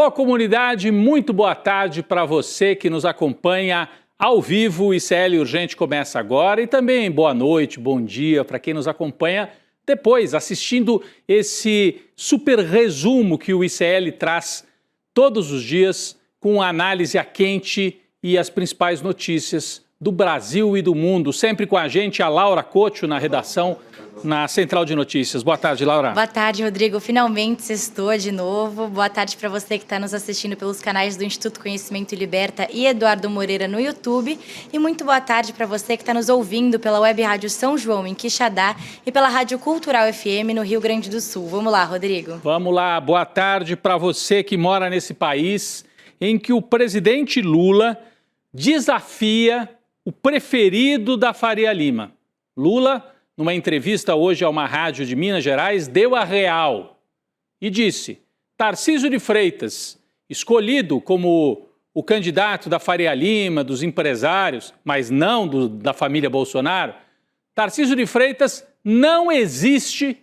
Alô, comunidade, muito boa tarde para você que nos acompanha ao vivo. O ICL Urgente começa agora e também boa noite, bom dia para quem nos acompanha depois, assistindo esse super resumo que o ICL traz todos os dias com a análise a quente e as principais notícias do Brasil e do mundo. Sempre com a gente, a Laura Couto na redação, na Central de Notícias. Boa tarde, Laura. Boa tarde, Rodrigo. Finalmente sextou de novo. Boa tarde para você que está nos assistindo pelos canais do Instituto Conhecimento e Liberta e Eduardo Moreira no YouTube. E muito boa tarde para você que está nos ouvindo pela Web Rádio São João, em Quixadá, e pela Rádio Cultural FM, no Rio Grande do Sul. Vamos lá, Rodrigo. Vamos lá. Boa tarde para você que mora nesse país em que o presidente Lula desafia o preferido da Faria Lima. Lula, numa entrevista hoje a uma rádio de Minas Gerais, deu a real e disse: Tarcísio de Freitas, escolhido como o candidato da Faria Lima, dos empresários, mas não da família Bolsonaro, Tarcísio de Freitas não existe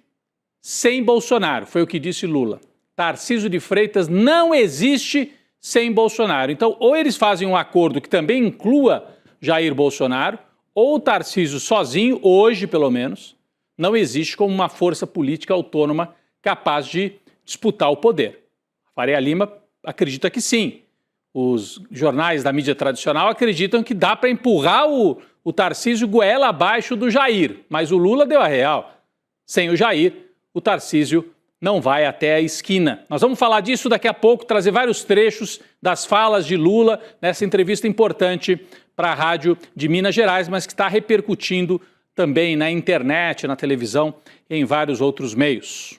sem Bolsonaro, foi o que disse Lula. Tarcísio de Freitas não existe sem Bolsonaro. Então, ou eles fazem um acordo que também inclua Jair Bolsonaro, ou o Tarcísio sozinho, hoje pelo menos, não existe como uma força política autônoma capaz de disputar o poder. A Faria Lima acredita que sim. Os jornais da mídia tradicional acreditam que dá para empurrar o Tarcísio goela abaixo do Jair, mas o Lula deu a real. Sem o Jair, o Tarcísio não vai até a esquina. Nós vamos falar disso daqui a pouco, trazer vários trechos das falas de Lula nessa entrevista importante para a rádio de Minas Gerais, mas que está repercutindo também na internet, na televisão e em vários outros meios.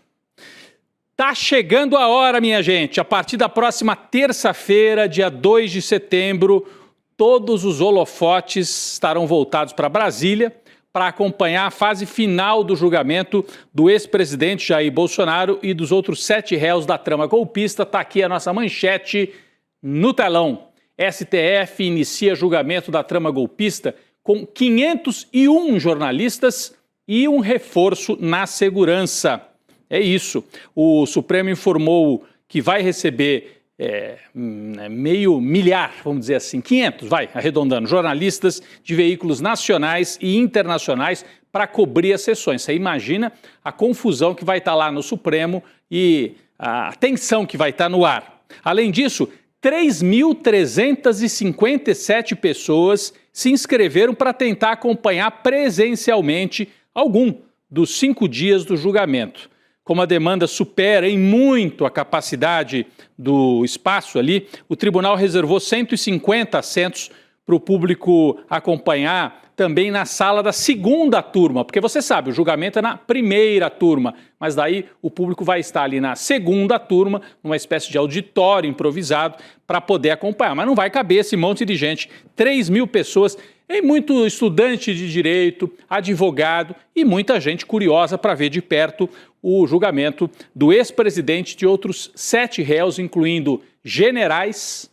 Tá chegando a hora, minha gente. A partir da próxima terça-feira, dia 2 de setembro, todos os holofotes estarão voltados para Brasília para acompanhar a fase final do julgamento do ex-presidente Jair Bolsonaro e dos outros 7 réus da trama golpista. Está aqui a nossa manchete no telão. STF inicia julgamento da trama golpista com 501 jornalistas e um reforço na segurança. É isso. O Supremo informou que vai receber meio milhar, vamos dizer assim, 500, arredondando, jornalistas de veículos nacionais e internacionais para cobrir as sessões. Você imagina a confusão que vai estar lá no Supremo e a tensão que vai estar no ar. Além disso, 3.357 pessoas se inscreveram para tentar acompanhar presencialmente algum dos 5 dias do julgamento. Como a demanda supera em muito a capacidade do espaço ali, o tribunal reservou 150 assentos para o público acompanhar também na sala da segunda turma, porque você sabe, o julgamento é na primeira turma, mas daí o público vai estar ali na segunda turma, numa espécie de auditório improvisado, para poder acompanhar. Mas não vai caber esse monte de gente, 3.000 pessoas, e muito estudante de direito, advogado e muita gente curiosa para ver de perto o julgamento do ex-presidente de outros 7 réus, incluindo generais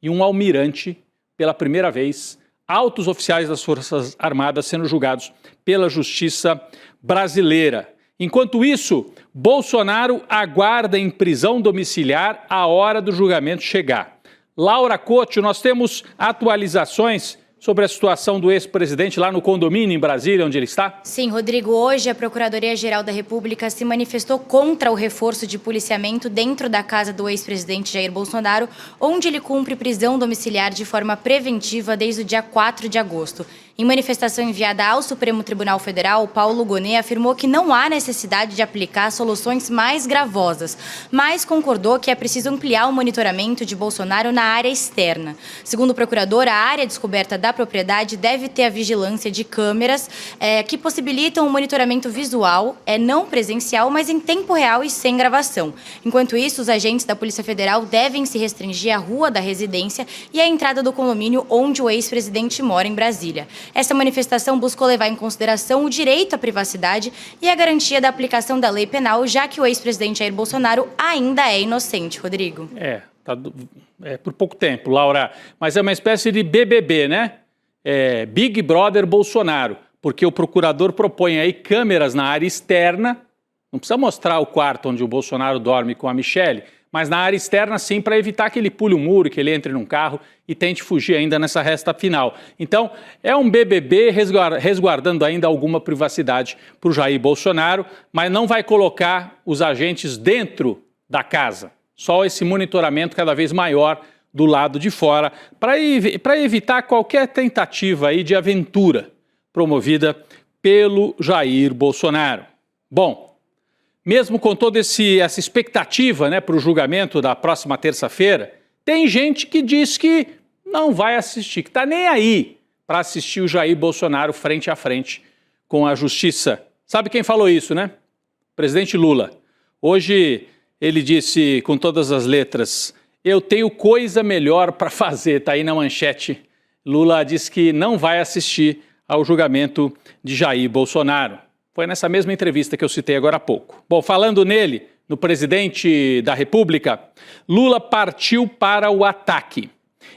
e um almirante, pela primeira vez, altos oficiais das Forças Armadas sendo julgados pela Justiça brasileira. Enquanto isso, Bolsonaro aguarda em prisão domiciliar a hora do julgamento chegar. Laura Couto, nós temos atualizações sobre a situação do ex-presidente lá no condomínio em Brasília, onde ele está? Sim, Rodrigo. Hoje a Procuradoria-Geral da República se manifestou contra o reforço de policiamento dentro da casa do ex-presidente Jair Bolsonaro, onde ele cumpre prisão domiciliar de forma preventiva desde o dia 4 de agosto. Em manifestação enviada ao Supremo Tribunal Federal, Paulo Gonet afirmou que não há necessidade de aplicar soluções mais gravosas, mas concordou que é preciso ampliar o monitoramento de Bolsonaro na área externa. Segundo o procurador, a área descoberta da propriedade deve ter a vigilância de câmeras que possibilitam o monitoramento visual, não presencial, mas em tempo real e sem gravação. Enquanto isso, os agentes da Polícia Federal devem se restringir à rua da residência e à entrada do condomínio onde o ex-presidente mora em Brasília. Essa manifestação buscou levar em consideração o direito à privacidade e a garantia da aplicação da lei penal, já que o ex-presidente Jair Bolsonaro ainda é inocente, Rodrigo. Por pouco tempo, Laura. Mas é uma espécie de BBB, né? Big Brother Bolsonaro, porque o procurador propõe aí câmeras na área externa, não precisa mostrar o quarto onde o Bolsonaro dorme com a Michelle, Mas na área externa, sim, para evitar que ele pule o muro, que ele entre num carro e tente fugir ainda nessa reta final. Então, é um BBB resguardando ainda alguma privacidade para o Jair Bolsonaro, mas não vai colocar os agentes dentro da casa. Só esse monitoramento cada vez maior do lado de fora, para evitar qualquer tentativa aí de aventura promovida pelo Jair Bolsonaro. Bom, mesmo com toda essa expectativa, né, para o julgamento da próxima terça-feira, tem gente que diz que não vai assistir, que está nem aí para assistir o Jair Bolsonaro frente a frente com a justiça. Sabe quem falou isso, né? O presidente Lula. Hoje ele disse com todas as letras: eu tenho coisa melhor para fazer, está aí na manchete. Lula disse que não vai assistir ao julgamento de Jair Bolsonaro. Foi nessa mesma entrevista que eu citei agora há pouco. Bom, falando nele, no presidente da República, Lula partiu para o ataque.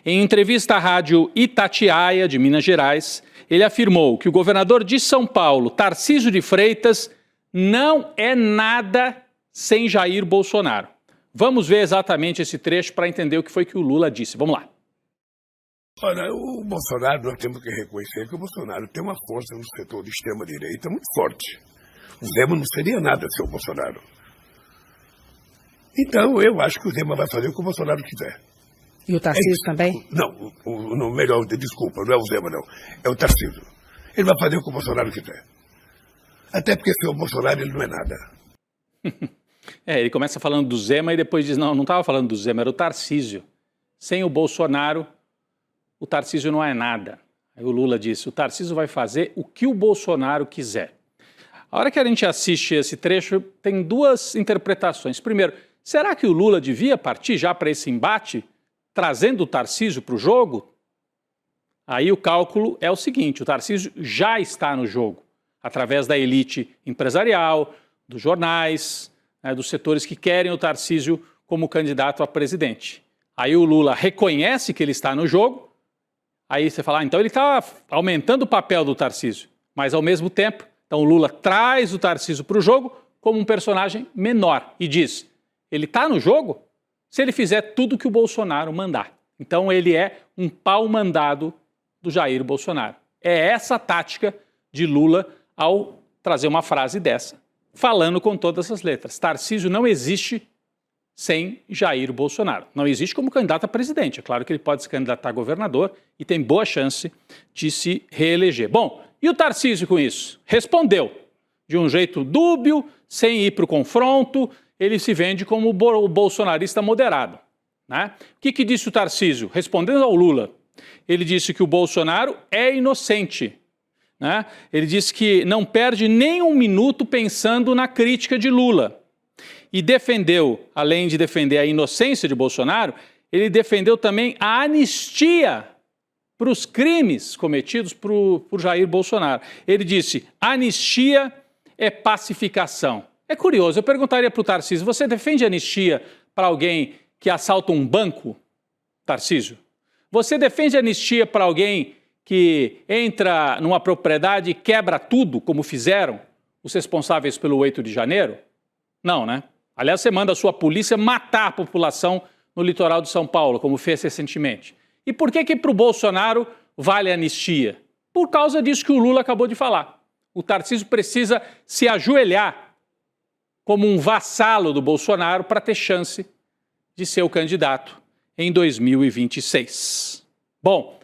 Em entrevista à rádio Itatiaia, de Minas Gerais, ele afirmou que o governador de São Paulo, Tarcísio de Freitas, não é nada sem Jair Bolsonaro. Vamos ver exatamente esse trecho para entender o que foi que o Lula disse. Vamos lá. Olha, o Bolsonaro, nós temos que reconhecer que o Bolsonaro tem uma força no setor de extrema-direita muito forte. O Zema não seria nada sem o Bolsonaro. Então, eu acho que o Zema vai fazer o que o Bolsonaro quiser. E o Tarcísio também? Não, melhor, desculpa, não é o Zema, não. É o Tarcísio. Ele vai fazer o que o Bolsonaro quiser. Até porque sem o Bolsonaro ele não é nada. Ele começa falando do Zema e depois diz, não estava falando do Zema, era o Tarcísio. Sem o Bolsonaro, o Tarcísio não é nada. Aí o Lula disse, o Tarcísio vai fazer o que o Bolsonaro quiser. A hora que a gente assiste esse trecho, tem duas interpretações. Primeiro, será que o Lula devia partir já para esse embate, trazendo o Tarcísio para o jogo? Aí o cálculo é o seguinte, o Tarcísio já está no jogo, através da elite empresarial, dos jornais, dos setores que querem o Tarcísio como candidato a presidente. Aí o Lula reconhece que ele está no jogo, aí você fala, então ele está aumentando o papel do Tarcísio, mas ao mesmo tempo, então o Lula traz o Tarcísio para o jogo como um personagem menor e diz, ele está no jogo se ele fizer tudo que o Bolsonaro mandar. Então ele é um pau mandado do Jair Bolsonaro. É essa a tática de Lula ao trazer uma frase dessa, falando com todas as letras. Tarcísio não existe sem Jair Bolsonaro. Não existe como candidato a presidente. É claro que ele pode se candidatar a governador e tem boa chance de se reeleger. Bom, e o Tarcísio com isso? Respondeu de um jeito dúbio, sem ir para o confronto, ele se vende como o bolsonarista moderado, né? O que disse o Tarcísio? Respondendo ao Lula, ele disse que o Bolsonaro é inocente, né? Ele disse que não perde nem um minuto pensando na crítica de Lula. E defendeu, além de defender a inocência de Bolsonaro, ele defendeu também a anistia para os crimes cometidos por Jair Bolsonaro. Ele disse, anistia é pacificação. É curioso, eu perguntaria para o Tarcísio, você defende anistia para alguém que assalta um banco, Tarcísio? Você defende anistia para alguém que entra numa propriedade e quebra tudo, como fizeram os responsáveis pelo 8 de janeiro? Não, né? Aliás, você manda a sua polícia matar a população no litoral de São Paulo, como fez recentemente. E por que para o Bolsonaro vale a anistia? Por causa disso que o Lula acabou de falar. O Tarcísio precisa se ajoelhar como um vassalo do Bolsonaro para ter chance de ser o candidato em 2026. Bom,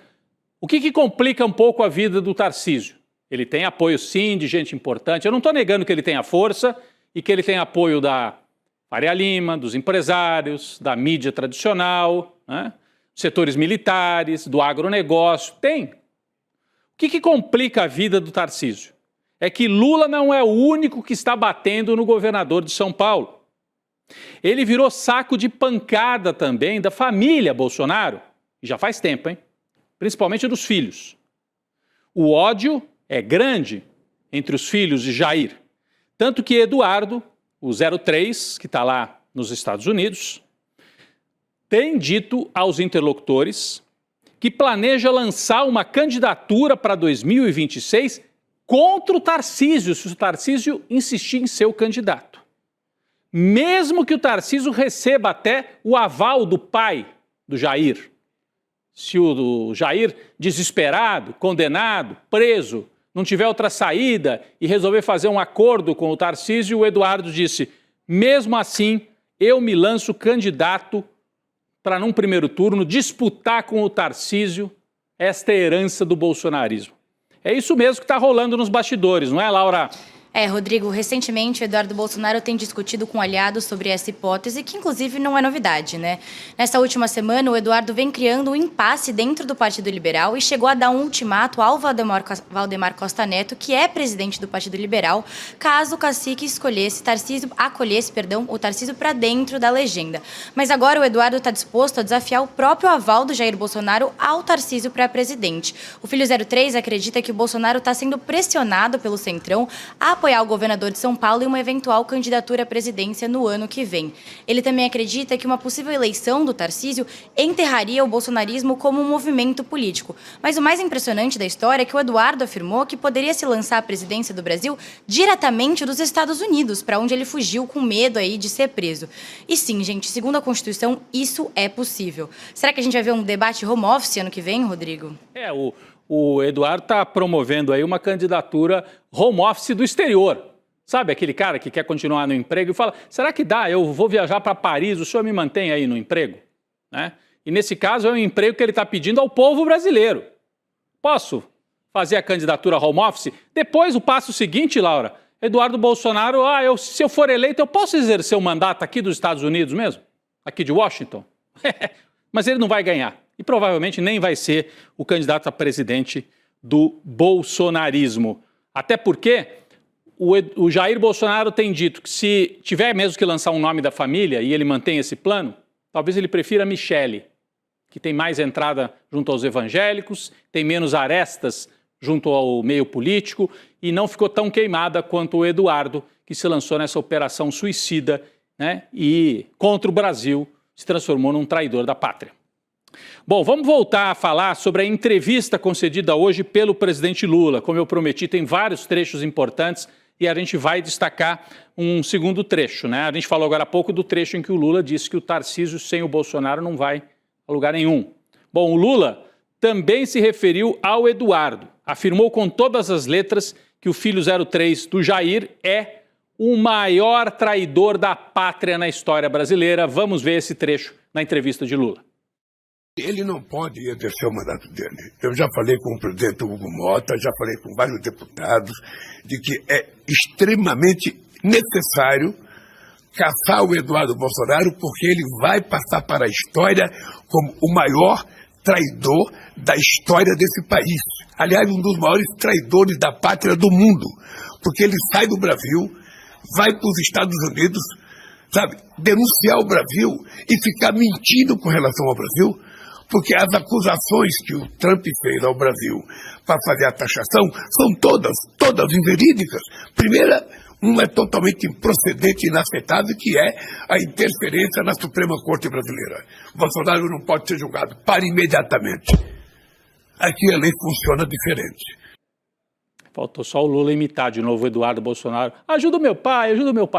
o que complica um pouco a vida do Tarcísio? Ele tem apoio, sim, de gente importante. Eu não estou negando que ele tenha força e que ele tem apoio da Faria Lima, dos empresários, da mídia tradicional, né? Setores militares, do agronegócio. Tem. O que complica a vida do Tarcísio? É que Lula não é o único que está batendo no governador de São Paulo. Ele virou saco de pancada também da família Bolsonaro, e já faz tempo, hein? Principalmente dos filhos. O ódio é grande entre os filhos de Jair. Tanto que Eduardo, o 03, que está lá nos Estados Unidos, tem dito aos interlocutores que planeja lançar uma candidatura para 2026 contra o Tarcísio, se o Tarcísio insistir em ser o candidato. mesmo que o Tarcísio receba até o aval do pai do Jair. Se o Jair, desesperado, condenado, preso, não tiver outra saída e resolver fazer um acordo com o Tarcísio, o Eduardo disse, mesmo assim, eu me lanço candidato para, num primeiro turno, disputar com o Tarcísio esta herança do bolsonarismo. É isso mesmo que está rolando nos bastidores, não é, Laura? Rodrigo, recentemente o Eduardo Bolsonaro tem discutido com aliados sobre essa hipótese, que inclusive não é novidade, né? Nessa última semana, o Eduardo vem criando um impasse dentro do Partido Liberal e chegou a dar um ultimato ao Valdemar Costa Neto, que é presidente do Partido Liberal, caso o cacique acolhesse o Tarcísio para dentro da legenda. Mas agora o Eduardo está disposto a desafiar o próprio aval do Jair Bolsonaro ao Tarcísio para presidente. O Filho 03 acredita que o Bolsonaro está sendo pressionado pelo Centrão a apoiar o governador de São Paulo em uma eventual candidatura à presidência no ano que vem. Ele também acredita que uma possível eleição do Tarcísio enterraria o bolsonarismo como um movimento político. Mas o mais impressionante da história é que o Eduardo afirmou que poderia se lançar à presidência do Brasil diretamente dos Estados Unidos, para onde ele fugiu com medo aí de ser preso. E sim, gente, segundo a Constituição, isso é possível. Será que a gente vai ver um debate home office ano que vem, Rodrigo? O Eduardo está promovendo aí uma candidatura home office do exterior. Sabe aquele cara que quer continuar no emprego e fala, será que dá? Eu vou viajar para Paris, o senhor me mantém aí no emprego? Né? E nesse caso é um emprego que ele está pedindo ao povo brasileiro. Posso fazer a candidatura home office? Depois o passo seguinte, Laura, Eduardo Bolsonaro, se eu for eleito, eu posso exercer o mandato aqui dos Estados Unidos mesmo? Aqui de Washington? Mas ele não vai ganhar. E provavelmente nem vai ser o candidato a presidente do bolsonarismo. Até porque o Jair Bolsonaro tem dito que se tiver mesmo que lançar um nome da família e ele mantém esse plano, talvez ele prefira Michele, que tem mais entrada junto aos evangélicos, tem menos arestas junto ao meio político e não ficou tão queimada quanto o Eduardo, que se lançou nessa operação suicida, né, e contra o Brasil se transformou num traidor da pátria. Bom, vamos voltar a falar sobre a entrevista concedida hoje pelo presidente Lula. Como eu prometi, tem vários trechos importantes e a gente vai destacar um segundo trecho, né? A gente falou agora há pouco do trecho em que o Lula disse que o Tarcísio sem o Bolsonaro não vai a lugar nenhum. Bom, o Lula também se referiu ao Eduardo. Afirmou com todas as letras que o Filho 03 do Jair é o maior traidor da pátria na história brasileira. Vamos ver esse trecho na entrevista de Lula. Ele não pode exercer o mandato dele. Eu já falei com o presidente Hugo Mota, já falei com vários deputados, de que é extremamente necessário caçar o Eduardo Bolsonaro, porque ele vai passar para a história como o maior traidor da história desse país. Aliás, um dos maiores traidores da pátria do mundo, porque ele sai do Brasil, vai para os Estados Unidos, sabe, denunciar o Brasil e ficar mentindo com relação ao Brasil, porque as acusações que o Trump fez ao Brasil para fazer a taxação são todas inverídicas. Primeira, uma é totalmente improcedente e inaceitável, que é a interferência na Suprema Corte Brasileira. Bolsonaro não pode ser julgado. Para imediatamente. Aqui a lei funciona diferente. Faltou só o Lula imitar de novo o Eduardo Bolsonaro. Ajuda o meu pai,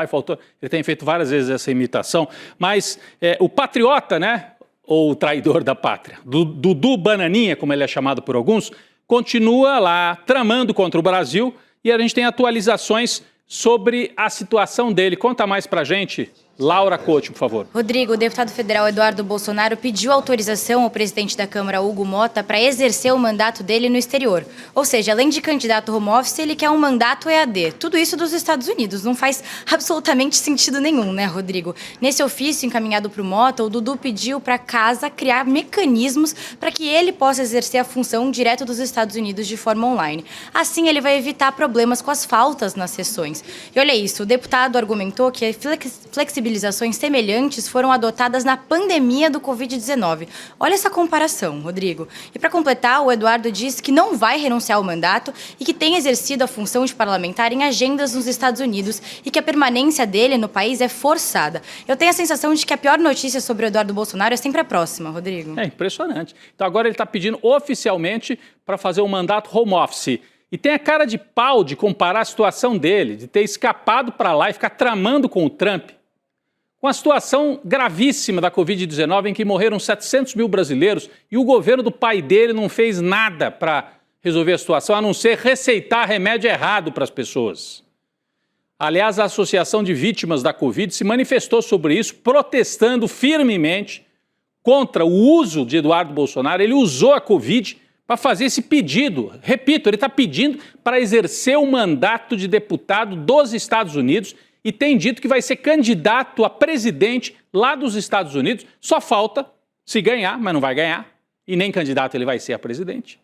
faltou. Ele tem feito várias vezes essa imitação, mas o patriota, né, ou o traidor da pátria, Dudu Bananinha, como ele é chamado por alguns, continua lá tramando contra o Brasil e a gente tem atualizações sobre a situação dele. Conta mais pra gente, Laura Couto, por favor. Rodrigo, o deputado federal Eduardo Bolsonaro pediu autorização ao presidente da Câmara, Hugo Mota, para exercer o mandato dele no exterior. Ou seja, além de candidato home office, ele quer um mandato EAD. Tudo isso dos Estados Unidos. Não faz absolutamente sentido nenhum, né, Rodrigo? Nesse ofício encaminhado para o Mota, o Dudu pediu para a casa criar mecanismos para que ele possa exercer a função direto dos Estados Unidos de forma online. Assim, ele vai evitar problemas com as faltas nas sessões. E olha isso, o deputado argumentou que a flexibilizações semelhantes foram adotadas na pandemia do Covid-19. Olha essa comparação, Rodrigo. E para completar, o Eduardo disse que não vai renunciar ao mandato e que tem exercido a função de parlamentar em agendas nos Estados Unidos e que a permanência dele no país é forçada. Eu tenho a sensação de que a pior notícia sobre o Eduardo Bolsonaro é sempre a próxima, Rodrigo. É impressionante. Então agora ele está pedindo oficialmente para fazer um mandato home office. E tem a cara de pau de comparar a situação dele, de ter escapado para lá e ficar tramando com o Trump. com a situação gravíssima da Covid-19, em que morreram 700 mil brasileiros e o governo do pai dele não fez nada para resolver a situação, a não ser receitar remédio errado para as pessoas. Aliás, a Associação de Vítimas da Covid se manifestou sobre isso, protestando firmemente contra o uso de Eduardo Bolsonaro. Ele usou a Covid para fazer esse pedido. Repito, ele está pedindo para exercer o mandato de deputado dos Estados Unidos e tem dito que vai ser candidato a presidente lá dos Estados Unidos. Só falta, se ganhar, mas não vai ganhar, e nem candidato ele vai ser a presidente.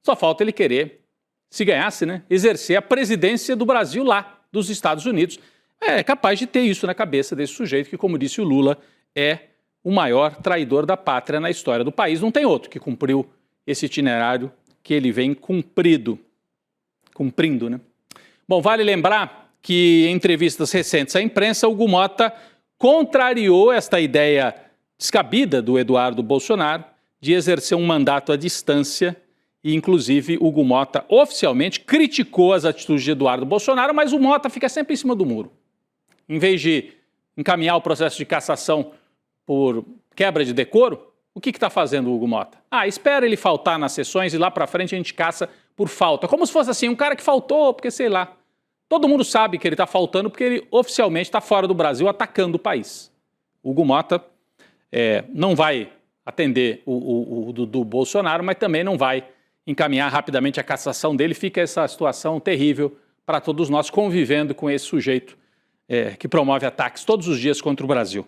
Só falta ele querer, se ganhasse, né, exercer a presidência do Brasil lá, dos Estados Unidos. É capaz de ter isso na cabeça desse sujeito que, como disse o Lula, é o maior traidor da pátria na história do país. Não tem outro que cumpriu esse itinerário que ele vem cumprindo, né? Bom, vale lembrar que em entrevistas recentes à imprensa, Hugo Motta contrariou esta ideia descabida do Eduardo Bolsonaro de exercer um mandato à distância e, inclusive, Hugo Motta oficialmente criticou as atitudes de Eduardo Bolsonaro, mas o Motta fica sempre em cima do muro. Em vez de encaminhar o processo de cassação por quebra de decoro, o que está fazendo o Hugo Motta? Espera ele faltar nas sessões e lá para frente a gente caça por falta. Como se fosse assim, um cara que faltou, porque sei lá. Todo mundo sabe que ele está faltando porque ele oficialmente está fora do Brasil atacando o país. O Hugo Motta não vai atender o do Bolsonaro, mas também não vai encaminhar rapidamente a cassação dele. Fica essa situação terrível para todos nós convivendo com esse sujeito que promove ataques todos os dias contra o Brasil.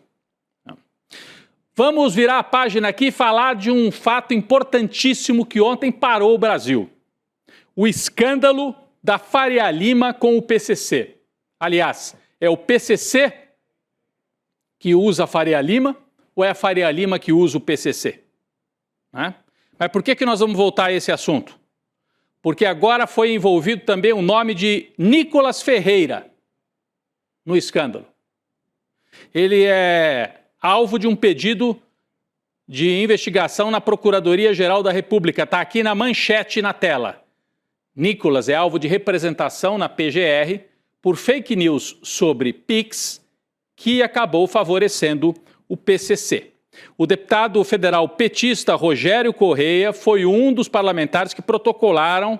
Vamos virar a página aqui e falar de um fato importantíssimo que ontem parou o Brasil. O escândalo da Faria Lima com o PCC. Aliás, é o PCC que usa a Faria Lima ou é a Faria Lima que usa o PCC? Mas por que nós vamos voltar a esse assunto? Porque agora foi envolvido também o nome de Nicolas Ferreira no escândalo. Ele é alvo de um pedido de investigação na Procuradoria-Geral da República. Está aqui na manchete na tela. Nicolas é alvo de representação na PGR por fake news sobre PIX, que acabou favorecendo o PCC. O deputado federal petista Rogério Correia foi um dos parlamentares que protocolaram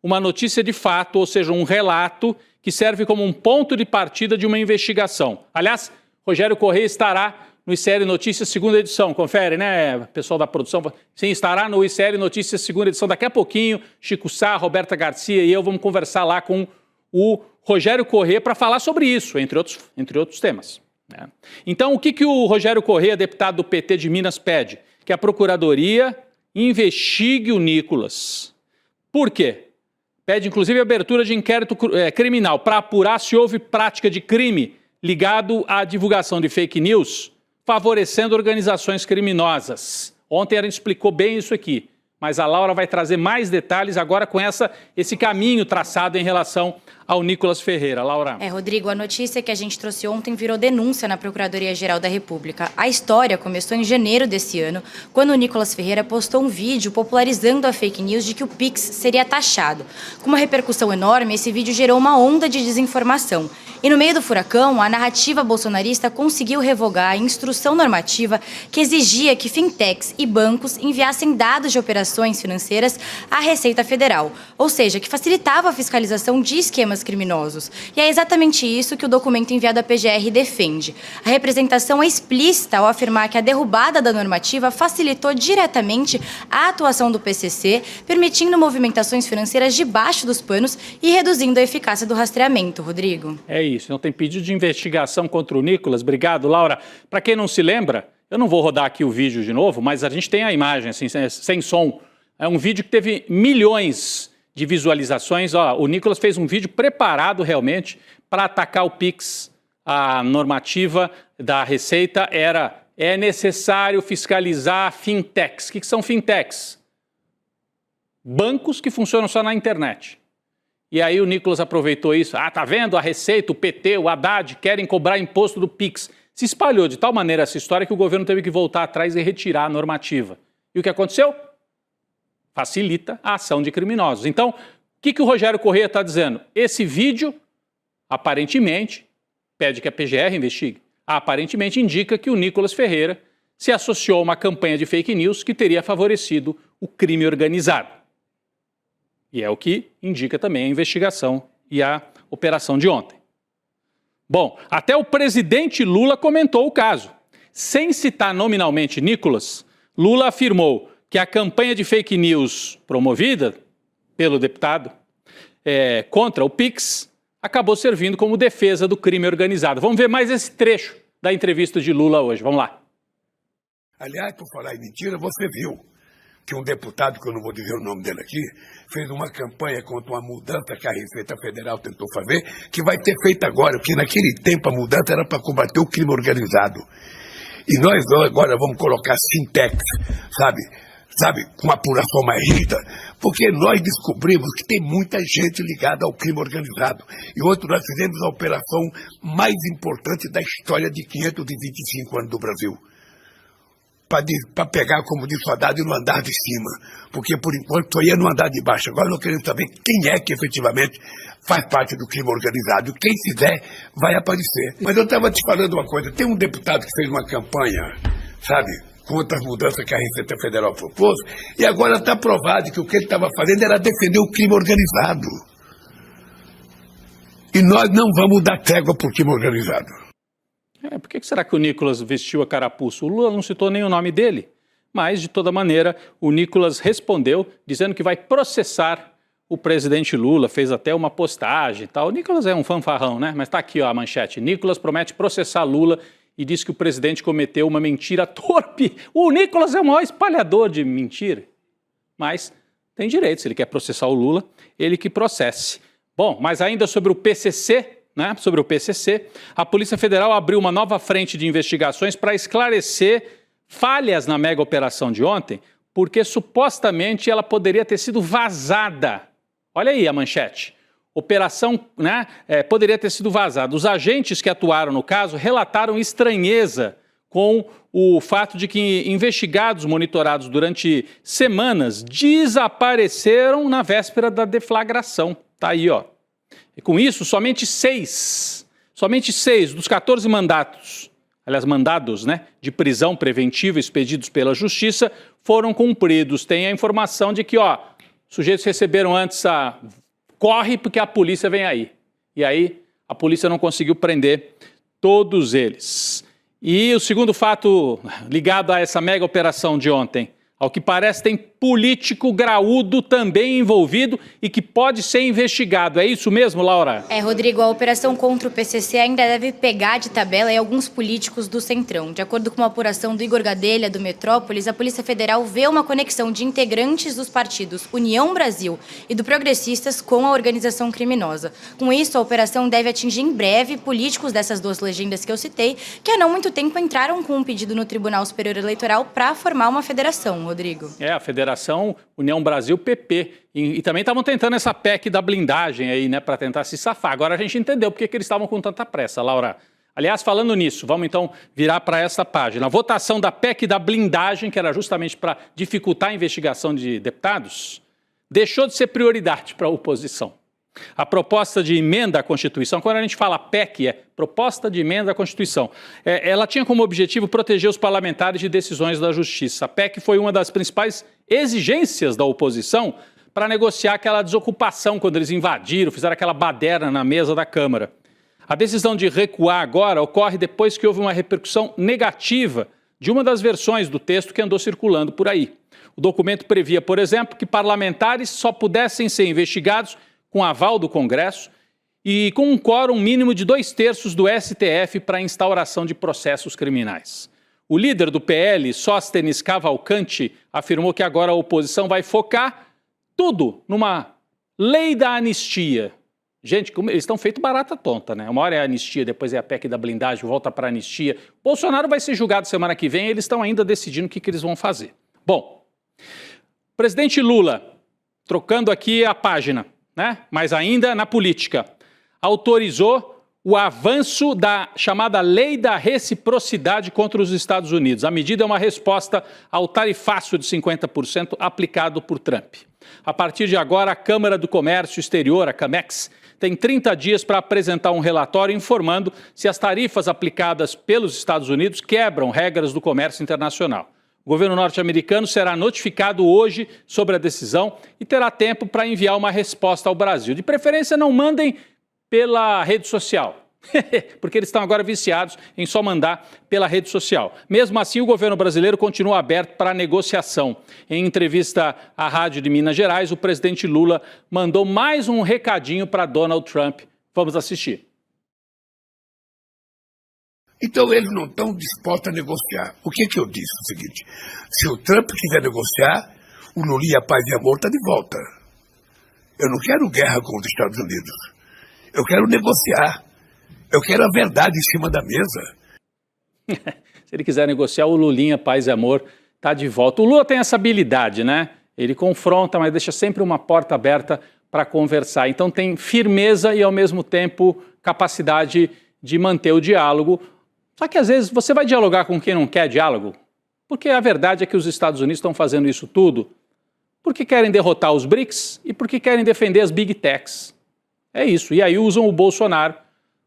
uma notícia de fato, ou seja, um relato que serve como um ponto de partida de uma investigação. Aliás, Rogério Correia estará no ICL Notícias segunda edição. Confere, né, pessoal da produção? Sim, estará no ICL Notícias segunda edição. Daqui a pouquinho, Chico Sá, Roberta Garcia e eu vamos conversar lá com o Rogério Correia para falar sobre isso, entre outros temas. Então, o que o Rogério Correia, deputado do PT de Minas, pede? Que a Procuradoria investigue o Nicolas. Por quê? Pede, inclusive, a abertura de inquérito criminal para apurar se houve prática de crime ligado à divulgação de fake news, favorecendo organizações criminosas. Ontem a gente explicou bem isso aqui, mas a Laura vai trazer mais detalhes agora com esse caminho traçado em relação ao Nicolas Ferreira. Laura. Rodrigo, a notícia que a gente trouxe ontem virou denúncia na Procuradoria-Geral da República. A história começou em janeiro desse ano, quando o Nicolas Ferreira postou um vídeo popularizando a fake news de que o Pix seria taxado. Com uma repercussão enorme, esse vídeo gerou uma onda de desinformação. E no meio do furacão, a narrativa bolsonarista conseguiu revogar a instrução normativa que exigia que fintechs e bancos enviassem dados de operações financeiras à Receita Federal, ou seja, que facilitava a fiscalização de esquemas criminosos. E é exatamente isso que o documento enviado à PGR defende. A representação é explícita ao afirmar que a derrubada da normativa facilitou diretamente a atuação do PCC, permitindo movimentações financeiras debaixo dos panos e reduzindo a eficácia do rastreamento. Rodrigo. É isso, então tem pedido de investigação contra o Nicolas. Obrigado, Laura. Para quem não se lembra, eu não vou rodar aqui o vídeo de novo, mas a gente tem a imagem, assim, sem som. É um vídeo que teve milhões de visualizações. O Nicolas fez um vídeo preparado realmente para atacar o Pix. A normativa da Receita é necessário fiscalizar fintechs. O que são fintechs? Bancos que funcionam só na internet. E aí o Nicolas aproveitou isso. Tá vendo? A Receita, o PT, o Haddad querem cobrar imposto do Pix. Se espalhou de tal maneira essa história que o governo teve que voltar atrás e retirar a normativa. E o que aconteceu? Facilita a ação de criminosos. Então, o que o Rogério Correia está dizendo? Esse vídeo, aparentemente, pede que a PGR investigue. aparentemente indica que o Nicolas Ferreira se associou a uma campanha de fake news que teria favorecido o crime organizado. E é o que indica também a investigação e a operação de ontem. Bom, até o presidente Lula comentou o caso. Sem citar nominalmente Nicolas, Lula afirmou que a campanha de fake news promovida pelo deputado contra o Pix acabou servindo como defesa do crime organizado. Vamos ver mais esse trecho da entrevista de Lula hoje. Vamos lá. Aliás, por falar em mentira, você viu que um deputado, que eu não vou dizer o nome dele aqui, fez uma campanha contra uma mudança que a Receita Federal tentou fazer, que vai ter feito agora, porque naquele tempo a mudança era para combater o crime organizado. E nós agora vamos colocar Sintex, sabe, com apuração mais rígida, porque nós descobrimos que tem muita gente ligada ao crime organizado. E outro, nós fizemos a operação mais importante da história de 525 anos do Brasil. Para pegar, como diz o Haddad, no andar de cima. Porque, por enquanto, só ia no andar de baixo. Agora nós queremos saber quem é que efetivamente faz parte do crime organizado. Quem fizer, vai aparecer. Mas eu estava te falando uma coisa. Tem um deputado que fez uma campanha, contra as mudanças que a Receita Federal propôs, e agora está provado que o que ele estava fazendo era defender o crime organizado. E nós não vamos dar trégua para o crime organizado. Por que será que o Nicolas vestiu a carapuça? O Lula não citou nem o nome dele. Mas, de toda maneira, o Nicolas respondeu dizendo que vai processar o presidente Lula, fez até uma postagem e tal. O Nicolas é um fanfarrão, né? Mas está aqui ó, a manchete. Nicolas promete processar Lula e diz que o presidente cometeu uma mentira torpe. O Nicolas é o maior espalhador de mentira. Mas tem direito, se ele quer processar o Lula, ele que processe. Bom, mas ainda sobre o PCC... Sobre o PCC, a Polícia Federal abriu uma nova frente de investigações para esclarecer falhas na mega operação de ontem, porque supostamente ela poderia ter sido vazada. Olha aí a manchete. Operação poderia ter sido vazada. Os agentes que atuaram no caso relataram estranheza com o fato de que investigados monitorados durante semanas desapareceram na véspera da deflagração. Tá aí, ó. E com isso, somente seis dos 14 mandados de prisão preventiva expedidos pela Justiça foram cumpridos. Tem a informação de que, os sujeitos receberam antes corre porque a polícia vem aí. E aí a polícia não conseguiu prender todos eles. E o segundo fato ligado a essa mega operação de ontem, ao que parece tem político graúdo também envolvido e que pode ser investigado. É isso mesmo, Laura? Rodrigo, a operação contra o PCC ainda deve pegar de tabela alguns políticos do Centrão. De acordo com uma apuração do Igor Gadelha, do Metrópolis, a Polícia Federal vê uma conexão de integrantes dos partidos União Brasil e do Progressistas com a organização criminosa. Com isso, a operação deve atingir em breve políticos dessas duas legendas que eu citei, que há não muito tempo entraram com um pedido no Tribunal Superior Eleitoral para formar uma federação, Rodrigo. A Federação União Brasil-PP. E também estavam tentando essa PEC da blindagem aí, para tentar se safar. Agora a gente entendeu por que eles estavam com tanta pressa, Laura. Aliás, falando nisso, vamos então virar para essa página. A votação da PEC da blindagem, que era justamente para dificultar a investigação de deputados, deixou de ser prioridade para a oposição. A proposta de emenda à Constituição, quando a gente fala PEC, é proposta de emenda à Constituição, ela tinha como objetivo proteger os parlamentares de decisões da Justiça. A PEC foi uma das principais exigências da oposição para negociar aquela desocupação quando eles invadiram, fizeram aquela baderna na mesa da Câmara. A decisão de recuar agora ocorre depois que houve uma repercussão negativa de uma das versões do texto que andou circulando por aí. O documento previa, por exemplo, que parlamentares só pudessem ser investigados com aval do Congresso e com um quórum mínimo de 2/3 do STF para a instauração de processos criminais. O líder do PL, Sóstenes Cavalcanti, afirmou que agora a oposição vai focar tudo numa lei da anistia. Gente, eles estão feito barata tonta, né? Uma hora é a anistia, depois é a PEC da blindagem, volta para a anistia. Bolsonaro vai ser julgado semana que vem e eles estão ainda decidindo o que eles vão fazer. Bom, presidente Lula, trocando aqui a página, mas ainda na política, autorizou o avanço da chamada Lei da Reciprocidade contra os Estados Unidos. A medida é uma resposta ao tarifaço de 50% aplicado por Trump. A partir de agora, a Câmara do Comércio Exterior, a CAMEX, tem 30 dias para apresentar um relatório informando se as tarifas aplicadas pelos Estados Unidos quebram regras do comércio internacional. O governo norte-americano será notificado hoje sobre a decisão e terá tempo para enviar uma resposta ao Brasil. De preferência, não mandem pela rede social, porque eles estão agora viciados em só mandar pela rede social. Mesmo assim, o governo brasileiro continua aberto para a negociação. Em entrevista à Rádio de Minas Gerais, o presidente Lula mandou mais um recadinho para Donald Trump. Vamos assistir. Então eles não estão dispostos a negociar. O que eu disse? O seguinte: se o Trump quiser negociar, o Lulinha Paz e Amor está de volta. Eu não quero guerra com os Estados Unidos. Eu quero negociar. Eu quero a verdade em cima da mesa. Se ele quiser negociar, o Lulinha Paz e Amor está de volta. O Lula tem essa habilidade, né? Ele confronta, mas deixa sempre uma porta aberta para conversar. Então tem firmeza e, ao mesmo tempo, capacidade de manter o diálogo. Só que às vezes você vai dialogar com quem não quer diálogo, porque a verdade é que os Estados Unidos estão fazendo isso tudo porque querem derrotar os BRICS e porque querem defender as Big Techs. É isso. E aí usam o Bolsonaro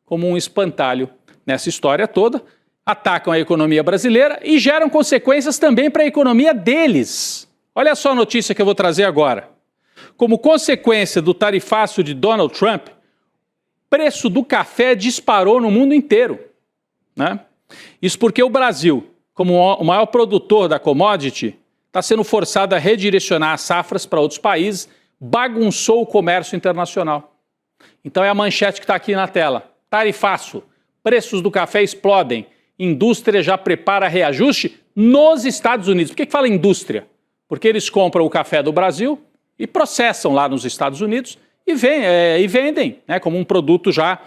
como um espantalho nessa história toda, atacam a economia brasileira e geram consequências também para a economia deles. Olha só a notícia que eu vou trazer agora. Como consequência do tarifaço de Donald Trump, o preço do café disparou no mundo inteiro, né? Isso porque o Brasil, como o maior produtor da commodity, está sendo forçado a redirecionar as safras para outros países, bagunçou o comércio internacional. Então é a manchete que está aqui na tela. Tarifaço, preços do café explodem, indústria já prepara reajuste nos Estados Unidos. Por que fala indústria? Porque eles compram o café do Brasil e processam lá nos Estados Unidos e vendem, né, como um produto já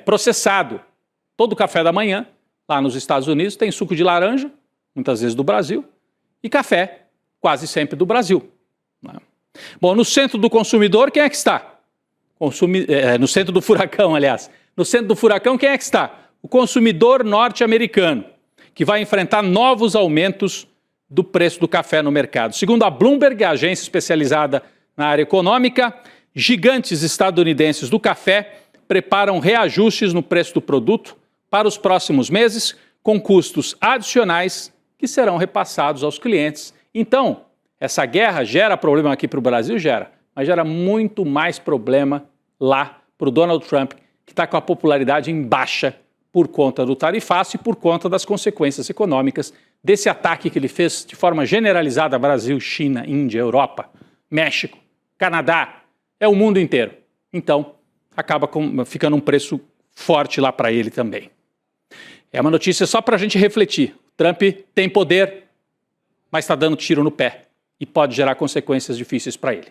processado. Todo café da manhã, lá nos Estados Unidos, tem suco de laranja, muitas vezes do Brasil, e café, quase sempre do Brasil. Bom, no centro do consumidor, quem é que está? No centro do furacão, aliás. No centro do furacão, quem é que está? O consumidor norte-americano, que vai enfrentar novos aumentos do preço do café no mercado. Segundo a Bloomberg, a agência especializada na área econômica, gigantes estadunidenses do café preparam reajustes no preço do produto para os próximos meses, com custos adicionais que serão repassados aos clientes. Então, essa guerra gera problema aqui para o Brasil? Gera, mas gera muito mais problema lá para o Donald Trump, que está com a popularidade em baixa por conta do tarifaço e por conta das consequências econômicas desse ataque que ele fez de forma generalizada a Brasil, China, Índia, Europa, México, Canadá, é o mundo inteiro. Então, acaba ficando um preço forte lá para ele também. É uma notícia só para a gente refletir. Trump tem poder, mas está dando tiro no pé e pode gerar consequências difíceis para ele.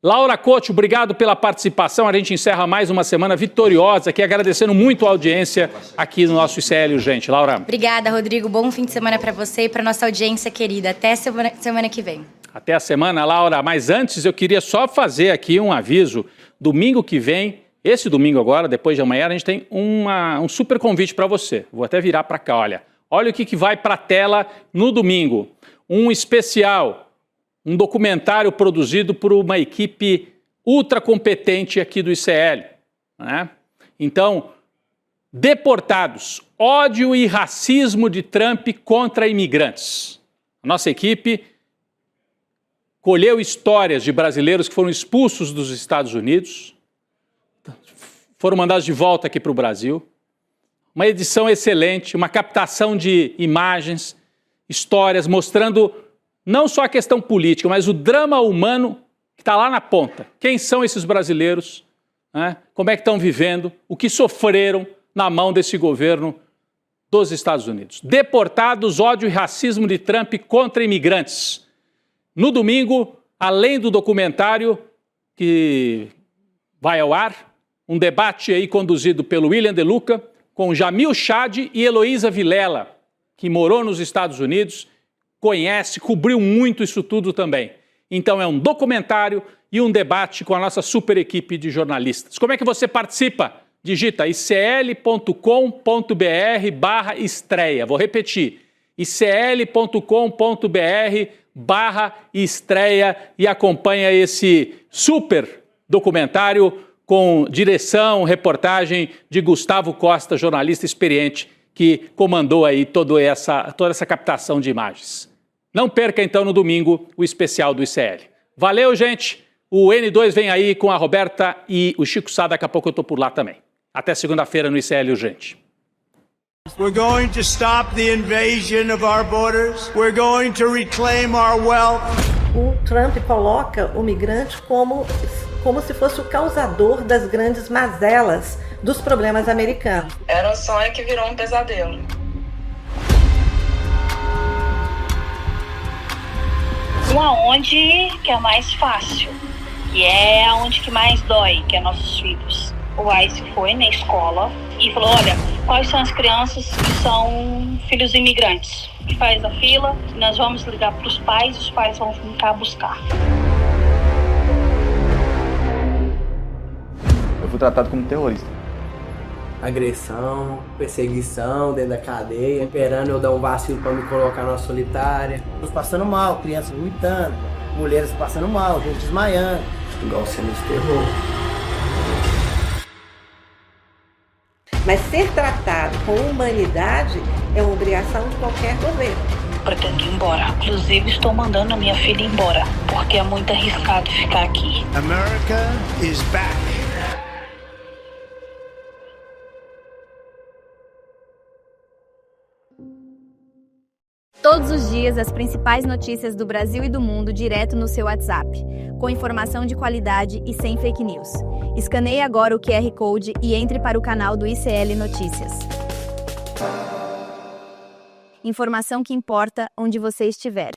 Laura Couto, obrigado pela participação. A gente encerra mais uma semana vitoriosa aqui, agradecendo muito a audiência aqui no nosso ICL Urgente. Laura. Obrigada, Rodrigo. Bom fim de semana para você e para nossa audiência querida. Até semana que vem. Até a semana, Laura. Mas antes eu queria só fazer aqui um aviso. Domingo que vem, esse domingo agora, depois de amanhã, a gente tem um super convite para você. Vou até virar para cá, olha. Olha o que vai para a tela no domingo. Um especial, um documentário produzido por uma equipe ultra competente aqui do ICL. Né? Então, Deportados, ódio e racismo de Trump contra imigrantes. A nossa equipe colheu histórias de brasileiros que foram expulsos dos Estados Unidos, foram mandados de volta aqui para o Brasil. Uma edição excelente, uma captação de imagens, histórias, mostrando não só a questão política, mas o drama humano que está lá na ponta. Quem são esses brasileiros? Né? Como é que estão vivendo? O que sofreram na mão desse governo dos Estados Unidos? Deportados, ódio e racismo de Trump contra imigrantes. No domingo, além do documentário que vai ao ar, um debate aí conduzido pelo William De Luca com Jamil Chad e Heloísa Vilela, que morou nos Estados Unidos, conhece, cobriu muito isso tudo também. Então é um documentário e um debate com a nossa super equipe de jornalistas. Como é que você participa? Digita icl.com.br/estreia. Vou repetir, icl.com.br/estreia e acompanha esse super documentário com direção, reportagem de Gustavo Costa, jornalista experiente, que comandou aí toda essa captação de imagens. Não perca então no domingo o especial do ICL. Valeu, gente! O N2 vem aí com a Roberta e o Chico Sá, daqui a pouco eu tô por lá também. Até segunda-feira no ICL Urgente. We're going to stop the invasion of our borders. We're going to reclaim our wealth. O Trump coloca o migrante como se fosse o causador das grandes mazelas dos problemas americanos. Era um sonho que virou um pesadelo. Aonde que é mais fácil, que é aonde que mais dói, que é nossos filhos. O Ice foi na escola e falou, olha, quais são as crianças que são filhos imigrantes? Que faz a fila, nós vamos ligar para os pais vão ficar buscar. Eu fui tratado como terrorista. Agressão, perseguição dentro da cadeia, esperando eu dar um vacilo para me colocar na solitária. Pessoas passando mal, crianças vomitando, mulheres passando mal, gente desmaiando. Igual cena de terror. Mas ser tratado com humanidade é uma obrigação de qualquer governo. Pretendo ir embora. Inclusive, estou mandando a minha filha embora, porque é muito arriscado ficar aqui. America is back. Todos os dias, as principais notícias do Brasil e do mundo direto no seu WhatsApp, com informação de qualidade e sem fake news. Escaneie agora o QR Code e entre para o canal do ICL Notícias. Informação que importa onde você estiver.